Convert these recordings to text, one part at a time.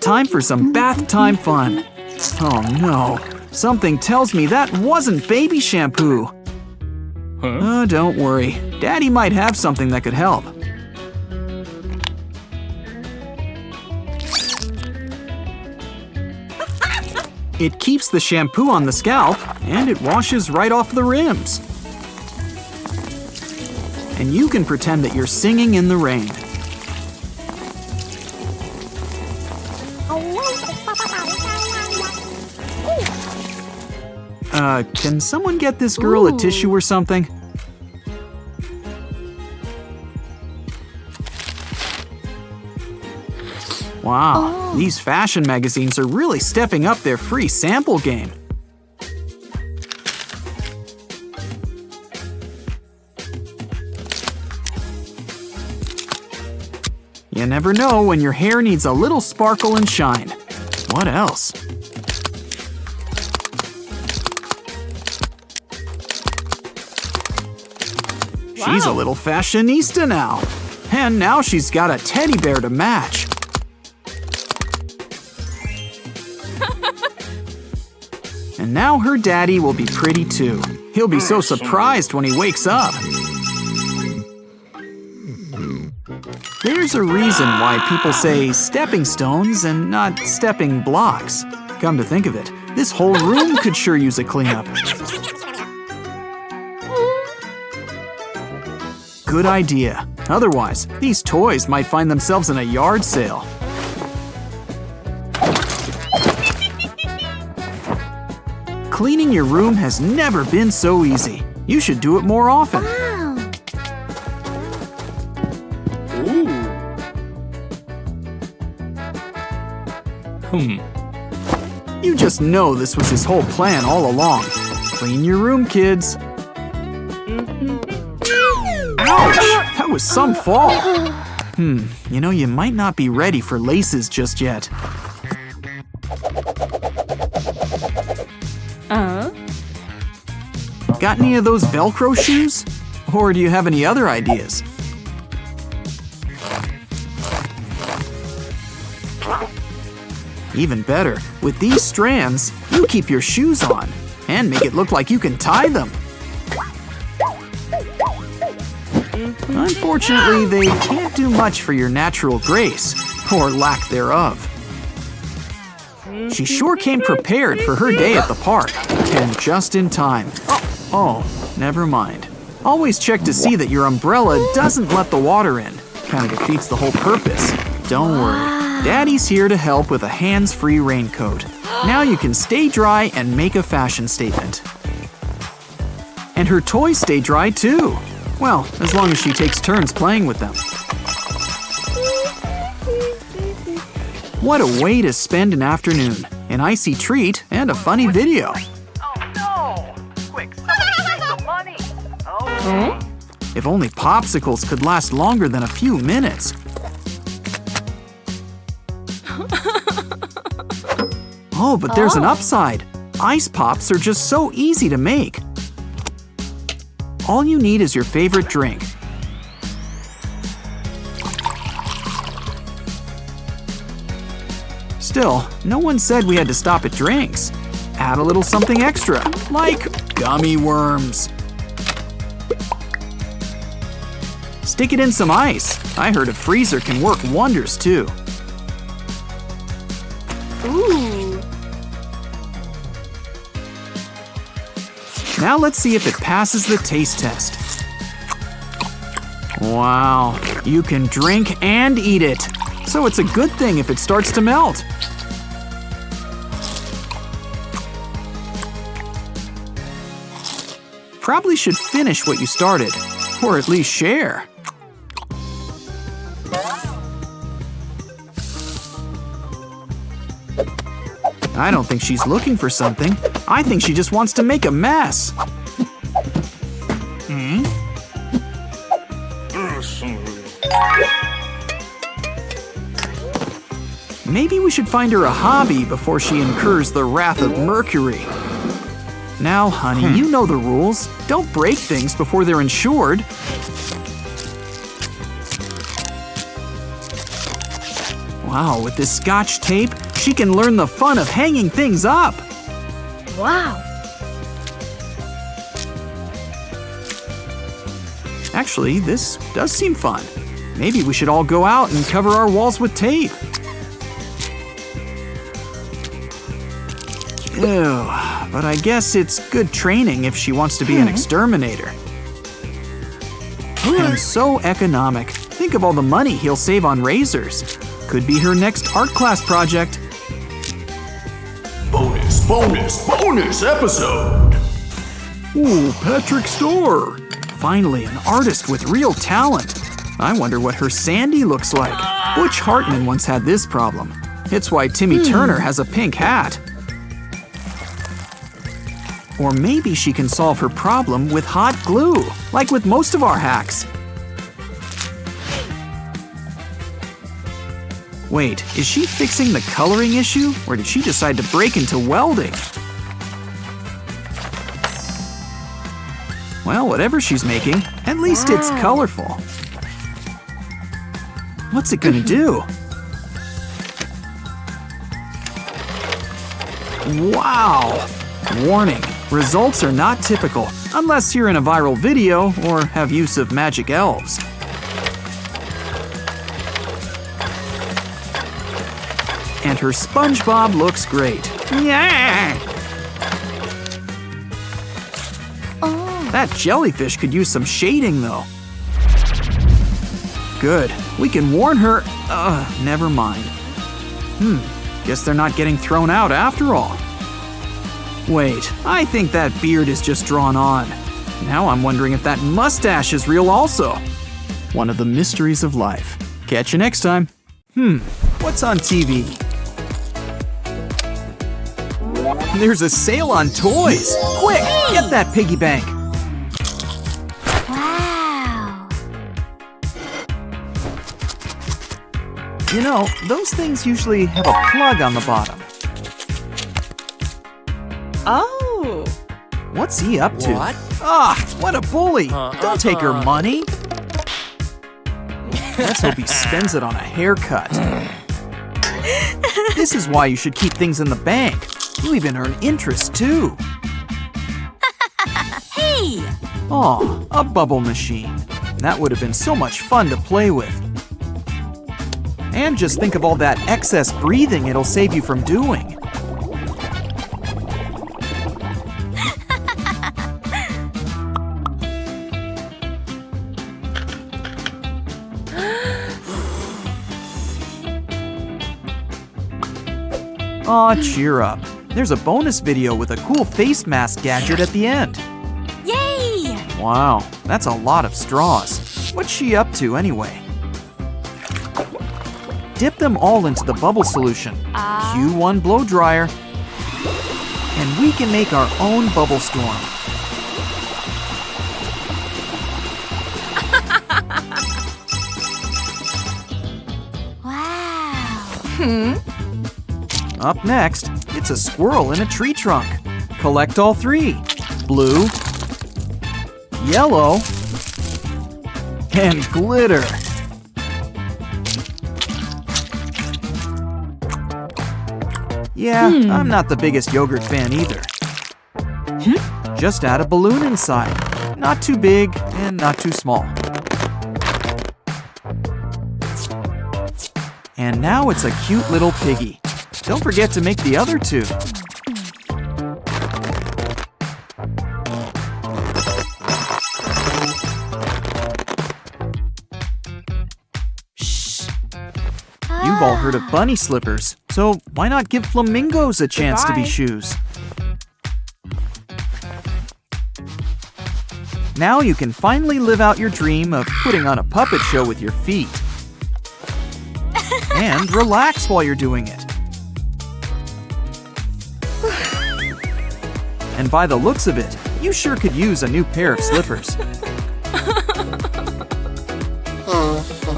time for some bath time fun. Oh no, something tells me that wasn't baby shampoo. Don't worry, Daddy might have something that could help. It keeps the shampoo on the scalp, and it washes right off the rims. And you can pretend that you're singing in the rain. Can someone get this girl a tissue or something? Wow, these fashion magazines are really stepping up their free sample game. You never know when your hair needs a little sparkle and shine. What else? She's a little fashionista now. And now she's got a teddy bear to match. And now her daddy will be pretty too. He'll be so surprised when he wakes up. There's a reason why people say stepping stones and not stepping blocks. Come to think of it, this whole room could sure use a cleanup. Good idea. Otherwise, these toys might find themselves in a yard sale. Cleaning your room has never been so easy. You should do it more often. You just know this was his whole plan all along. Clean your room, kids. Ouch! That was some fall. You know, you might not be ready for laces just yet. Got any of those Velcro shoes? Or do you have any other ideas? Even better, with these strands, you keep your shoes on and make it look like you can tie them. Unfortunately, they can't do much for your natural grace, or lack thereof. She sure came prepared for her day at the park, and just in time. Oh, never mind. Always check to see that your umbrella doesn't let the water in. Kinda defeats the whole purpose. Don't worry. Daddy's here to help with a hands-free raincoat. Now you can stay dry and make a fashion statement. And her toys stay dry too. Well, as long as she takes turns playing with them. What a way to spend an afternoon. An icy treat and a funny video. Oh no! Quick, somebody take the money! Oh. If only popsicles could last longer than a few minutes. Oh, but there's an upside. Ice pops are just so easy to make. All you need is your favorite drink. Still, no one said we had to stop at drinks. Add a little something extra, like gummy worms. Stick it in some ice. I heard a freezer can work wonders too. Now let's see if it passes the taste test. Wow, you can drink and eat it. So it's a good thing if it starts to melt. Probably should finish what you started, or at least share. I don't think she's looking for something. I think she just wants to make a mess. Maybe we should find her a hobby before she incurs the wrath of Mercury. Now, honey, you know the rules. Don't break things before they're insured. Wow, with this Scotch tape, she can learn the fun of hanging things up. Wow. Actually, this does seem fun. Maybe we should all go out and cover our walls with tape. Ew, but I guess it's good training if she wants to be an exterminator. And so economic. Think of all the money he'll save on razors. Could be her next art class project. Bonus episode! Ooh, Patrick Store! Finally, an artist with real talent. I wonder what her Sandy looks like. Butch Hartman once had this problem. It's why Timmy Turner has a pink hat. Or maybe she can solve her problem with hot glue, like with most of our hacks. Wait, is she fixing the coloring issue, or did she decide to break into welding? Well, whatever she's making, at least it's colorful. What's it gonna do? Wow! Warning, results are not typical, unless you're in a viral video or have use of magic elves. And her SpongeBob looks great. Yeah! That jellyfish could use some shading, though. Good. We can warn her. Never mind. Guess they're not getting thrown out after all. Wait, I think that beard is just drawn on. Now I'm wondering if that mustache is real also. One of the mysteries of life. Catch you next time. What's on TV? There's a sale on toys. Quick, get that piggy bank. Wow. You know, those things usually have a plug on the bottom. Oh. What's he up to? What? What a bully! Don't take her money. Let's hope he spends it on a haircut. This is why you should keep things in the bank. You even earn interest too. Hey. Aw, a bubble machine. That would have been so much fun to play with. And just think of all that excess breathing it'll save you from doing. Aw, cheer up. There's a bonus video with a cool face mask gadget at the end. Yay. Wow, that's a lot of straws. What's she up to anyway? Dip them all into the bubble solution. Cue one blow dryer. And we can make our own bubble storm. Wow. Up next, it's a squirrel in a tree trunk. Collect all three. Blue, yellow, and glitter. Yeah, I'm not the biggest yogurt fan either. Just add a balloon inside. Not too big and not too small. And now it's a cute little piggy. Don't forget to make the other two. Shh. You've all heard of bunny slippers, so why not give flamingos a chance to be shoes? Now you can finally live out your dream of putting on a puppet show with your feet. And relax while you're doing it. And by the looks of it, you sure could use a new pair of slippers.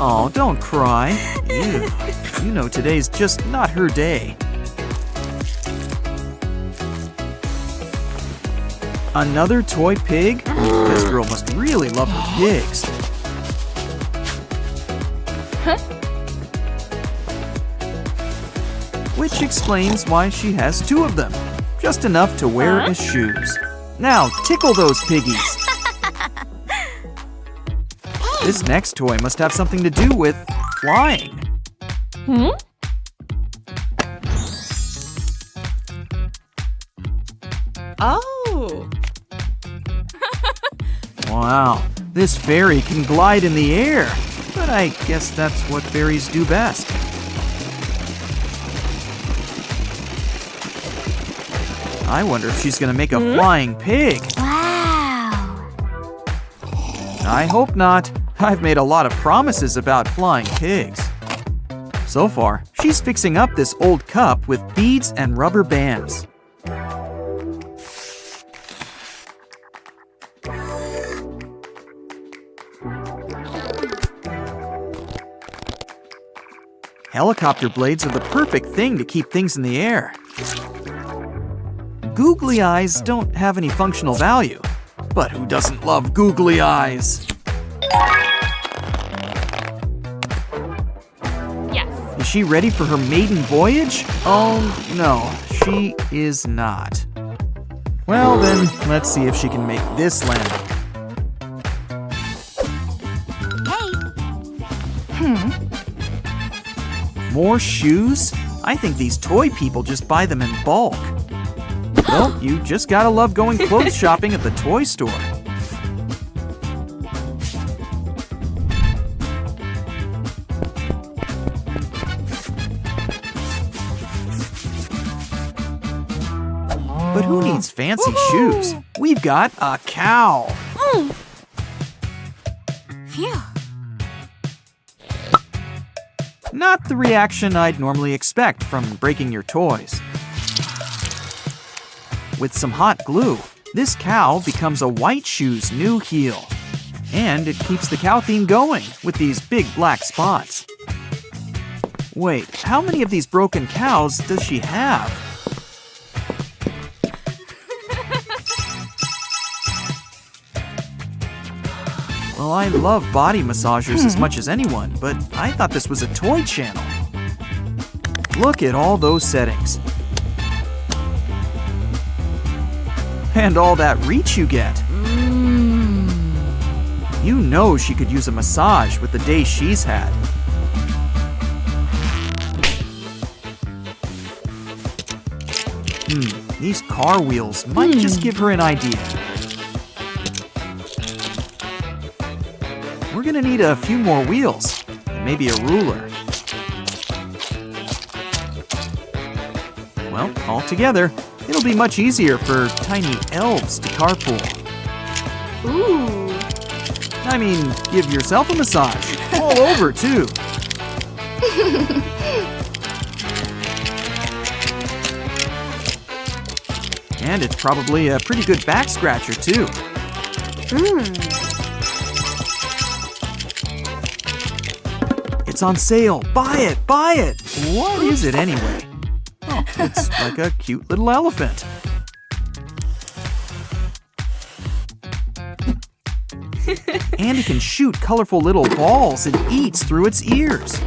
Oh, don't cry. Ew. You know today's just not her day. Another toy pig? This girl must really love her pigs. which explains why she has 2 of them. Just enough to wear as shoes. Now, tickle those piggies. This next toy must have something to do with flying. Oh. Wow, this fairy can glide in the air. But I guess that's what fairies do best. I wonder if she's gonna make a flying pig. Wow. I hope not. I've made a lot of promises about flying pigs. So far, she's fixing up this old cup with beads and rubber bands. Helicopter blades are the perfect thing to keep things in the air. Googly eyes don't have any functional value, but who doesn't love googly eyes? Yes. Is she ready for her maiden voyage? Oh no, she is not. Well then, let's see if she can make this landing. Hey. More shoes? I think these toy people just buy them in bulk. Well, you just gotta love going clothes shopping at the toy store. But who needs fancy shoes? We've got a cow. Phew. Not the reaction I'd normally expect from breaking your toys. With some hot glue, this cow becomes a white shoe's new heel. And it keeps the cow theme going with these big black spots. Wait, how many of these broken cows does she have? Well, I love body massagers as much as anyone, but I thought this was a toy channel. Look at all those settings. And all that reach you get. You know she could use a massage with the day she's had. These car wheels might just give her an idea. We're gonna need a few more wheels, and maybe a ruler. Well, all together, it'll be much easier for tiny elves to carpool. Ooh. I mean, give yourself a massage, all over too. And it's probably a pretty good back scratcher too. It's on sale. Buy it, buy it. What is it anyway? Oh, it's like a cute little elephant. And it can shoot colorful little balls it eats through its ears.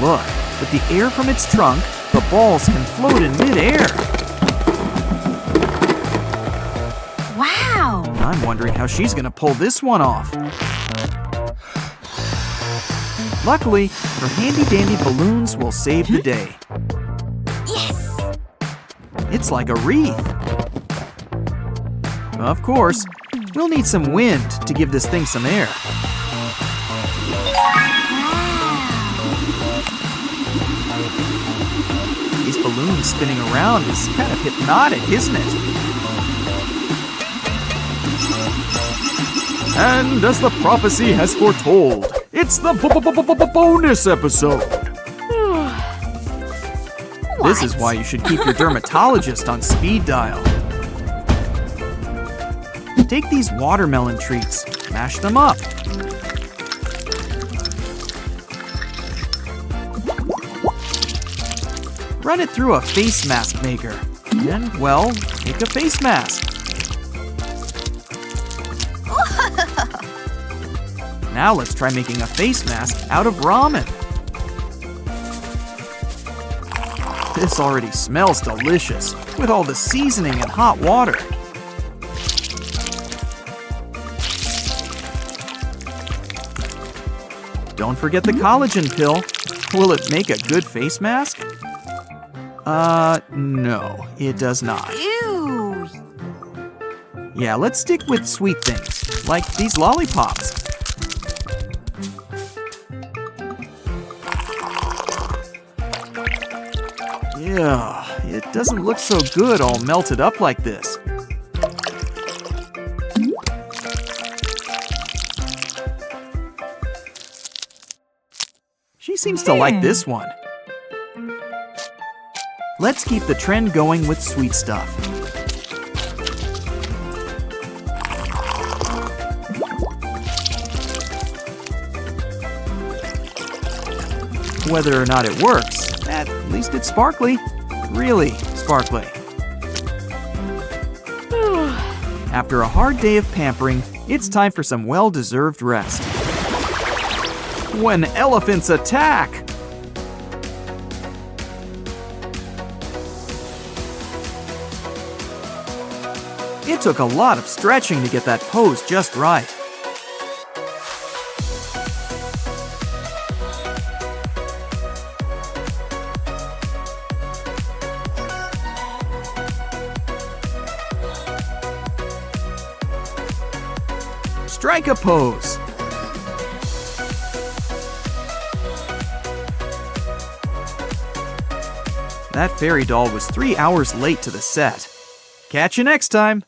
Look, with the air from its trunk, the balls can float in midair. Wow. I'm wondering how she's gonna pull this one off. Luckily, her handy-dandy balloons will save the day. Yes. It's like a wreath. Of course, we'll need some wind to give this thing some air. These balloons spinning around is kind of hypnotic, isn't it? And as the prophecy has foretold, it's the bonus episode. This is why you should keep your dermatologist on speed dial. Take these watermelon treats, mash them up. Run it through a face mask maker, and, well, make a face mask. Now let's try making a face mask out of ramen. This already smells delicious, with all the seasoning and hot water. Don't forget the collagen pill. Will it make a good face mask? No, it does not. Ew. Yeah, let's stick with sweet things, like these lollipops. Yeah, it doesn't look so good all melted up like this. She seems to like this one. Let's keep the trend going with sweet stuff. Whether or not it works, at least it's sparkly. Really sparkly. After a hard day of pampering, it's time for some well-deserved rest. When elephants attack! It took a lot of stretching to get that pose just right. Strike a pose. That fairy doll was 3 hours late to the set. Catch you next time.